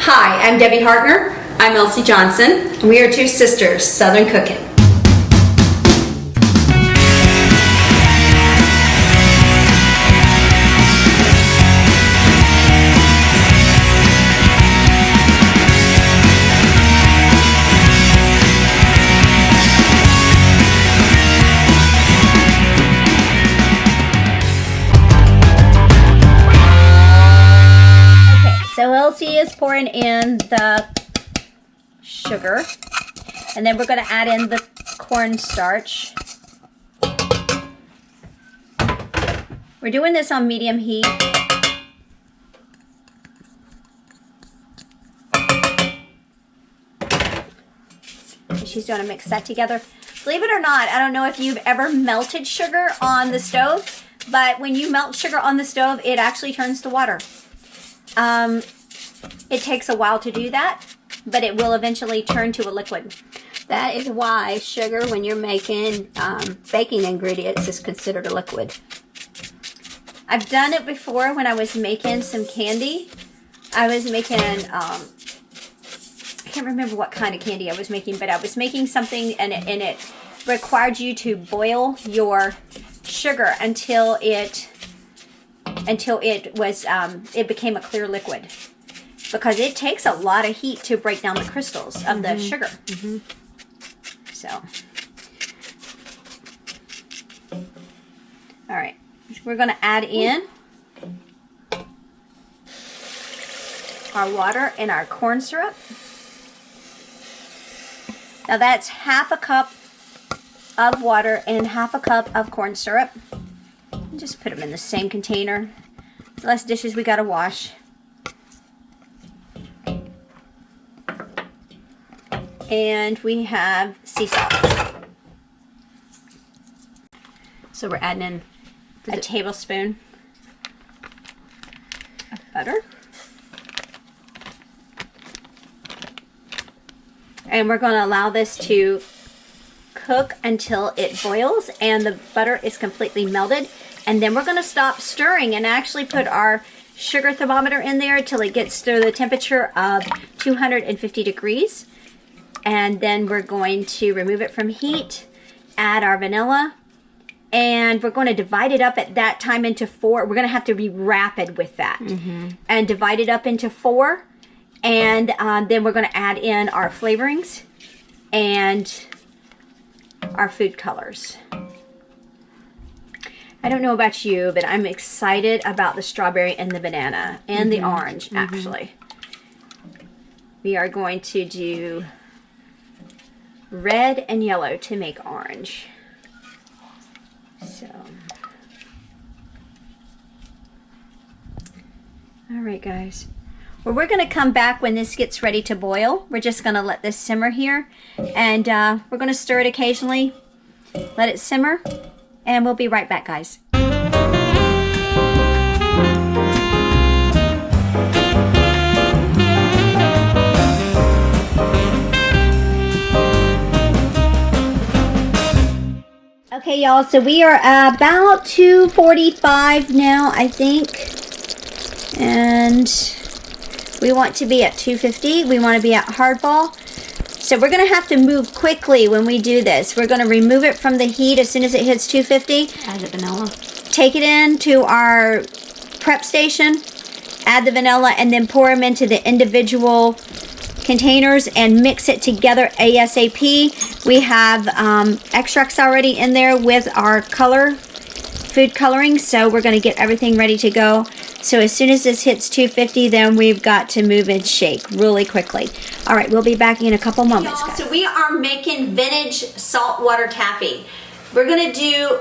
Hi, I'm Debbie Hartner. I'm Elsie Johnson, and we are two sisters, Southern Cooking. So Elsie is pouring in the sugar, and then we're going to add in the cornstarch. We're doing this on medium heat. And she's going to mix that together. Believe it or not, I don't know if you've ever melted sugar on the stove, but when you melt sugar on the stove, it actually turns to water. It takes a while to do that, but it will eventually turn to a liquid. That is why sugar, when you're making baking ingredients, is considered a liquid. I've done it before when I was making some candy. I was making, I can't remember what kind of candy I was making, but I was making something and it required you to boil your sugar until it was it became a clear liquid, because it takes a lot of heat to break down the crystals of the sugar. So, all right, we're going to add in our water and our corn syrup. Now that's half a cup of water and half a cup of corn syrup. Just put them in the same container. Less dishes we gotta wash. And we have sea salt. So we're adding in a tablespoon of butter. And we're gonna allow this to cook until it boils and the butter is completely melted. And then we're going to stop stirring and actually put our sugar thermometer in there till it gets to the temperature of 250 degrees. And then we're going to remove it from heat, add our vanilla, and we're going to divide it up at that time into 4. We're going to have to be rapid with that. And divide it up into 4. And then we're going to add in our flavorings and our food colors. I don't know about you, but I'm excited about the strawberry and the banana and the orange, actually. We are going to do red and yellow to make orange. So, all right, guys. Well, we're going to come back when this gets ready to boil. We're just going to let this simmer here, and we're going to stir it occasionally, let it simmer, and we'll be right back, guys. Okay, y'all, so we are about 2:45 now, I think, and we want to be at 250. We want to be at hardball. So we're going to have to move quickly when we do this. We're going to remove it from the heat as soon as it hits 250. Add the vanilla. Take it into our prep station, add the vanilla, and then pour them into the individual containers and mix it together ASAP. We have extracts already in there with our food coloring, so we're going to get everything ready to go. So as soon as this hits 250, then we've got to move and shake really quickly. All right, we'll be back in a couple moments, guys. So we are making vintage saltwater taffy. We're going to do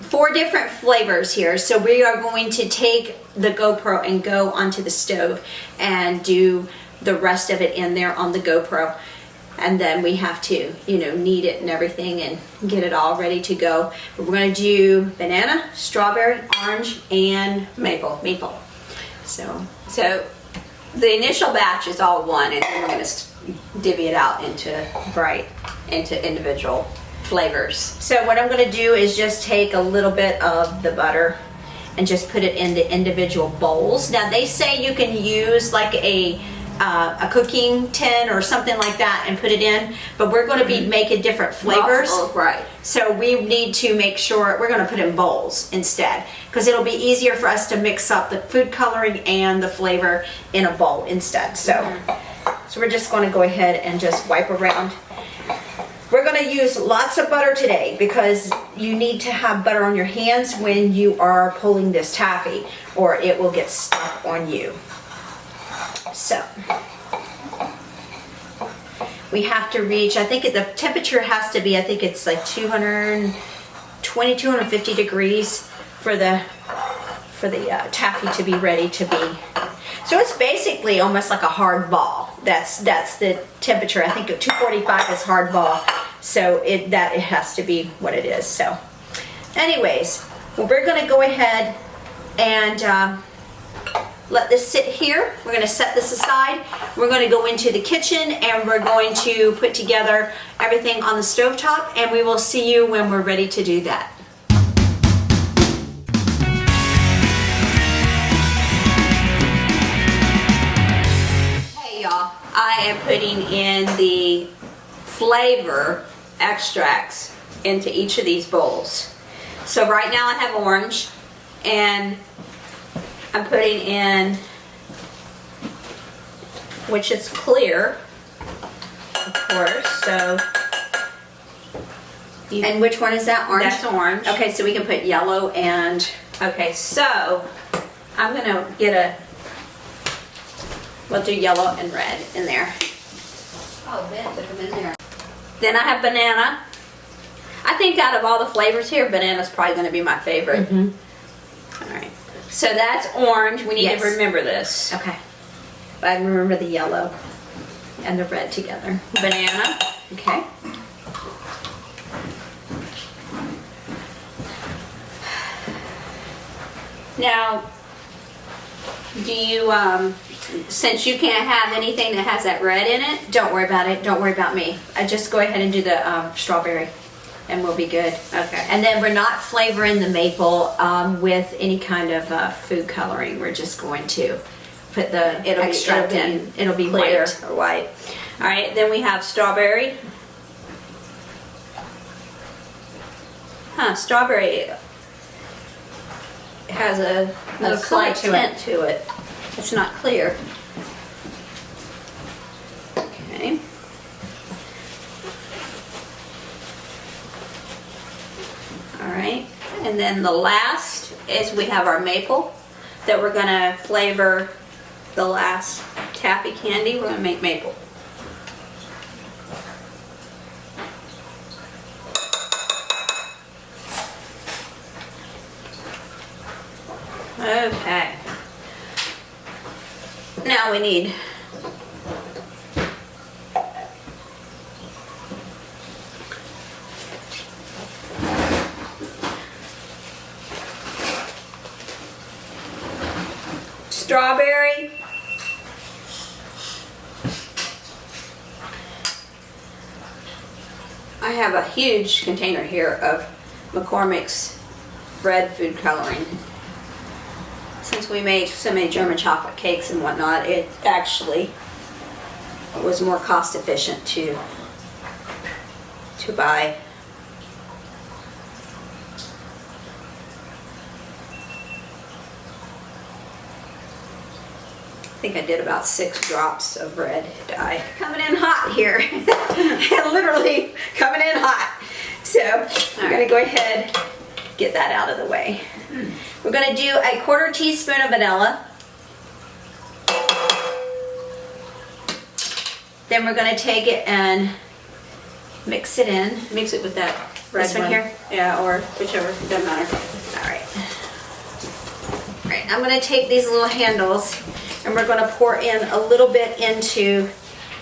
4 different flavors here. So we are going to take the GoPro and go onto the stove and do the rest of it in there on the GoPro. And then we have to, knead it and everything and get it all ready to go. But we're going to do banana, strawberry, orange, and maple. So the initial batch is all one, and then we're going to divvy it out into individual flavors. So what I'm going to do is just take a little bit of the butter and just put it into individual bowls. Now they say you can use like a a cooking tin or something like that and put it in, but we're going to be making different flavors. Multiple, right. So we need to make sure we're going to put in bowls instead, because it'll be easier for us to mix up the food coloring and the flavor in a bowl instead. So we're just going to go ahead and just wipe around. We're going to use lots of butter today because you need to have butter on your hands when you are pulling this taffy, or it will get stuck on you. So we have to reach, I think the temperature has to be, I think it's like 220, 250 degrees for the taffy to be ready to be. So it's basically almost like a hard ball. That's the temperature. I think 245 is hard ball. So it has to be what it is. So anyways, well, we're going to go ahead and let this sit here. We're going to set this aside. We're going to go into the kitchen and we're going to put together everything on the stovetop, and we will see you when we're ready to do that. Hey y'all, I am putting in the flavor extracts into each of these bowls. So right now I have orange, and I'm putting in, which is clear, of course, so. And which one is that, orange? That's orange. Okay, so we can put yellow and, okay, so I'm gonna we'll do yellow and red in there. Oh, Ben, put them in there. Then I have banana. I think out of all the flavors here, banana's probably gonna be my favorite. All right. So that's orange. We need to remember this. Okay. I remember the yellow and the red together. Banana. Okay. Now, do you, since you can't have anything that has that red in it, don't worry about it. Don't worry about me. I just go ahead and do the strawberry, and we'll be good. Okay. And then we're not flavoring the maple with any kind of food coloring. We're just going to put the extract in. It'll be clear white or white. All right. Then we have strawberry. Strawberry has a slight tint to it. It's not clear. Okay. All right, and then the last is we have our maple that we're gonna flavor the last taffy candy. We're gonna make maple. Okay. Now we need strawberry, I have a huge container here of McCormick's red food coloring. Since we make so many German chocolate cakes and whatnot, it actually was more cost efficient to buy. I think I did about 6 drops of red dye. Coming in hot here. Literally coming in hot. So I'm gonna go ahead, get that out of the way. We're gonna do a 1/4 teaspoon of vanilla. Then we're gonna take it and mix it in. Mix it with that red This one here? Yeah, or whichever, doesn't matter. All right. All right, I'm gonna take these little handles and we're gonna pour in a little bit into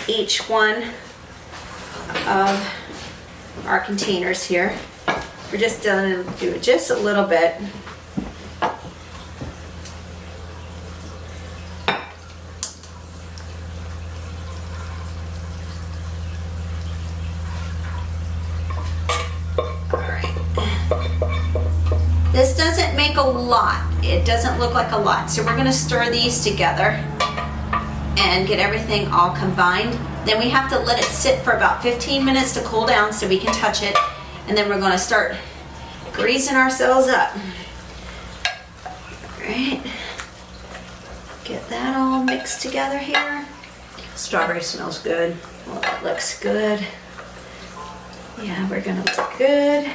each one of our containers here. We're just gonna do just a little bit. This doesn't make a lot. It doesn't look like a lot. So we're gonna stir these together and get everything all combined. Then we have to let it sit for about 15 minutes to cool down so we can touch it. And then we're going to start greasing ourselves up. All right. Get that all mixed together here. Strawberry smells good. Well, that looks good. Yeah, we're gonna look good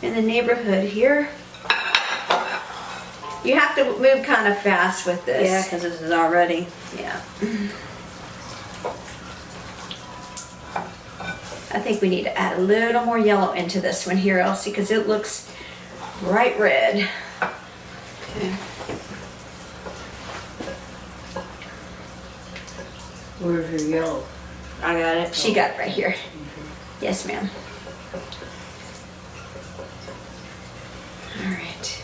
in the neighborhood here. You have to move kind of fast with this. Yeah, because this is already. Yeah. I think we need to add a little more yellow into this one here, Elsie, because it looks bright red. Okay. Where's your yellow? I got it. She got it right here. Yes, ma'am. All right.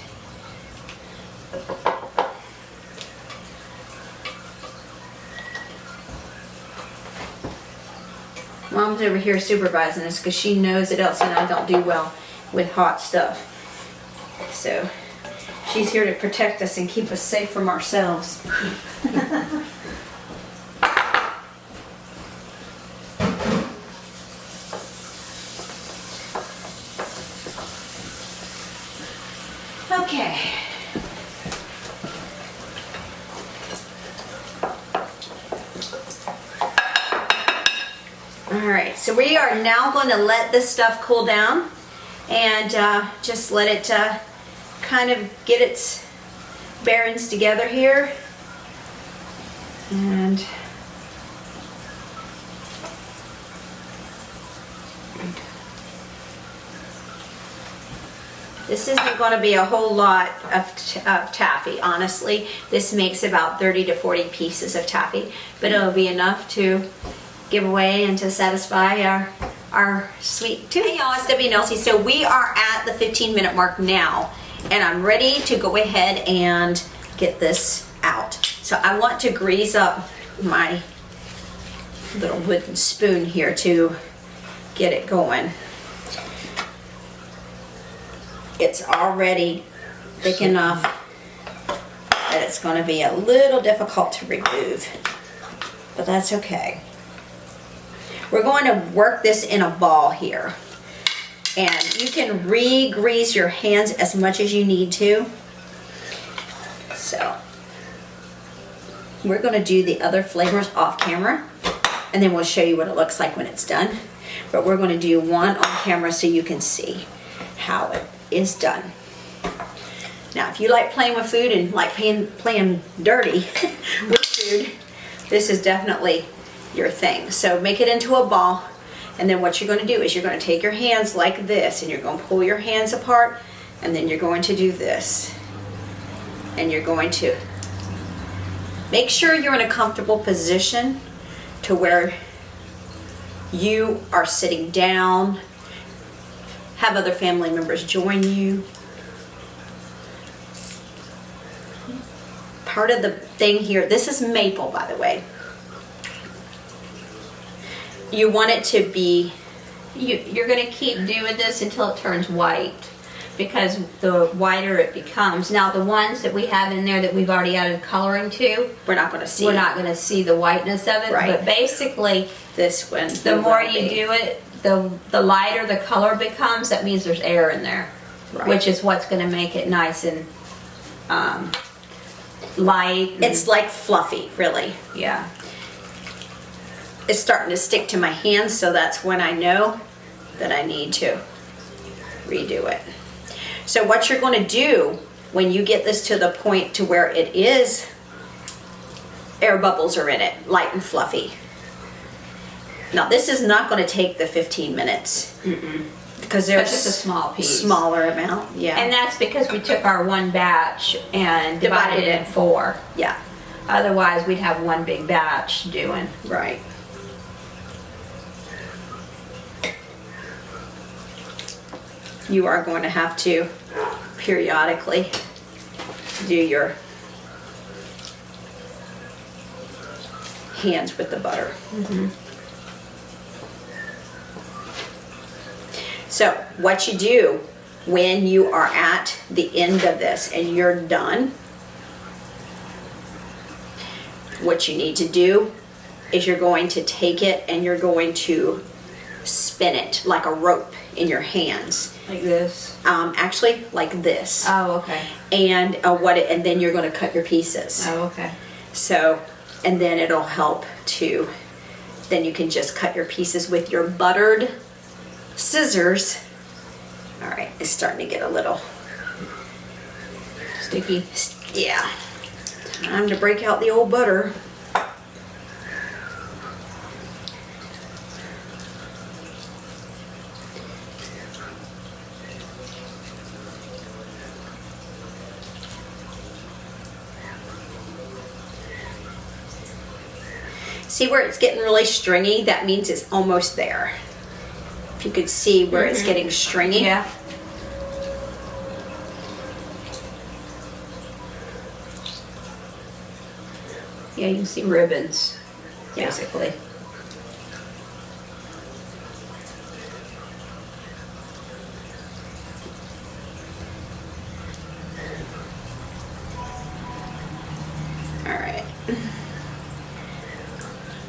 Mom's over here supervising us because she knows that Elsie and I don't do well with hot stuff. So she's here to protect us and keep us safe from ourselves. Okay. All right, so we are now going to let this stuff cool down and just let it kind of get its bearings together here. And this isn't going to be a whole lot of taffy, honestly. This makes about 30 to 40 pieces of taffy, but it'll be enough to give away and to satisfy our sweet tooth. Hey y'all, it's Debbie and Elsie. So we are at the 15-minute mark now, and I'm ready to go ahead and get this out. So I want to grease up my little wooden spoon here to get it going. It's already thick enough that it's going to be a little difficult to remove, but that's okay. We're going to work this in a ball here, and you can re-grease your hands as much as you need to. So we're going to do the other flavors off camera, and then we'll show you what it looks like when it's done. But we're going to do one on camera so you can see how it is done. Now, if you like playing with food and like playing dirty with food, this is definitely your thing. So make it into a ball, and then what you're going to do is you're going to take your hands like this, and you're going to pull your hands apart, and then you're going to do this, and you're going to make sure you're in a comfortable position to where you are sitting down. Have other family members join you. Part of the thing here, this is maple, by the way. You want it to be, You're going to keep doing this until it turns white, because the whiter it becomes. Now the ones that we have in there that we've already added coloring to, we're not going to see. we're not going to see the whiteness of it. Right. But basically, This one. the more you do it, the lighter the color becomes. That means there's air in there, Right. which is what's going to make it nice and light. And, It's like fluffy, really. yeah. It's starting to stick to my hands, so that's when I know that I need to redo it. So what you're going to do when you get this to the point to where it is, air bubbles are in it, light and fluffy. Now this is not going to take the 15 minutes. Because there's That's just a small piece. Smaller amount, yeah. And that's because we took our one batch and divided it in 4. Yeah, Otherwise, we'd have one big batch doing. right. You are going to have to periodically do your hands with the butter. So what you do when you are at the end of this and you're done, what you need to do is you're going to take it and you're going to spin it like a rope in your hands. Like this. Actually, like this. Oh, okay. And and then you're going to cut your pieces. Oh, okay. So, and then it'll help to, then you can just cut your pieces with your buttered scissors. All right, it's starting to get a little Sticky. yeah. Time to break out the old butter. See where it's getting really stringy? That means it's almost there. If you could see where it's getting stringy. Yeah. Yeah, you can see ribbons, Yeah. basically. All right.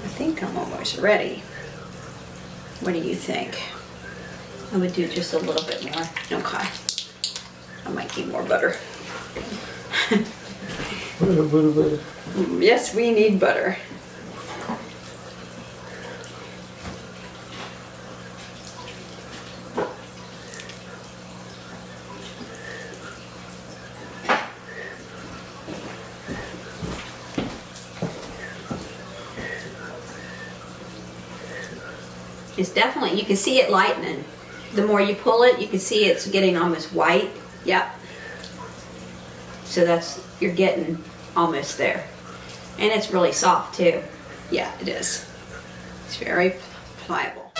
I think I'm almost ready. What do you think? I would do just a little bit more. Okay. I might need more butter. Butter. Yes, we need butter. It's definitely, you can see it lightening. The more you pull it, you can see it's getting almost white. Yep. So that's, you're getting almost there. And it's really soft too. Yeah, it is. It's very pliable.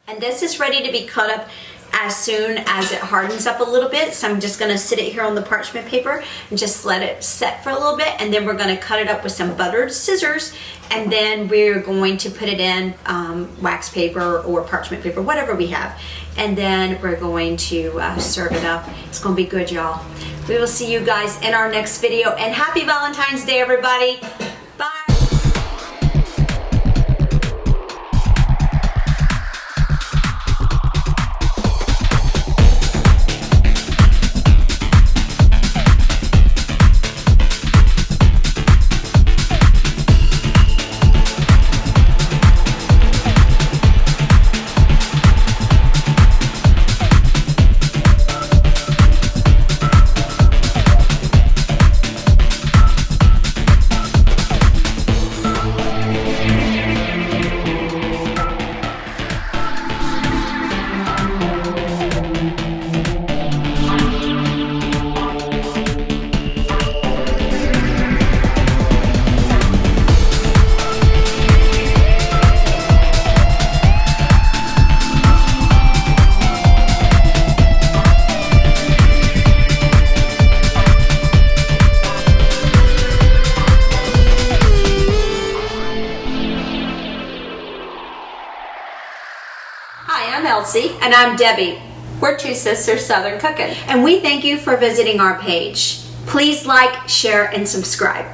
And this is ready to be cut up as soon as it hardens up a little bit. So I'm just gonna sit it here on the parchment paper and just let it set for a little bit, and then we're gonna cut it up with some buttered scissors, and then we're going to put it in wax paper or parchment paper, whatever we have, and then we're going to serve it up. It's gonna be good, y'all. We will see you guys in our next video, and happy Valentine's Day, everybody. Bye. And I'm Debbie. We're two sisters Southern cooking. And we thank you for visiting our page. Please like, share, and subscribe.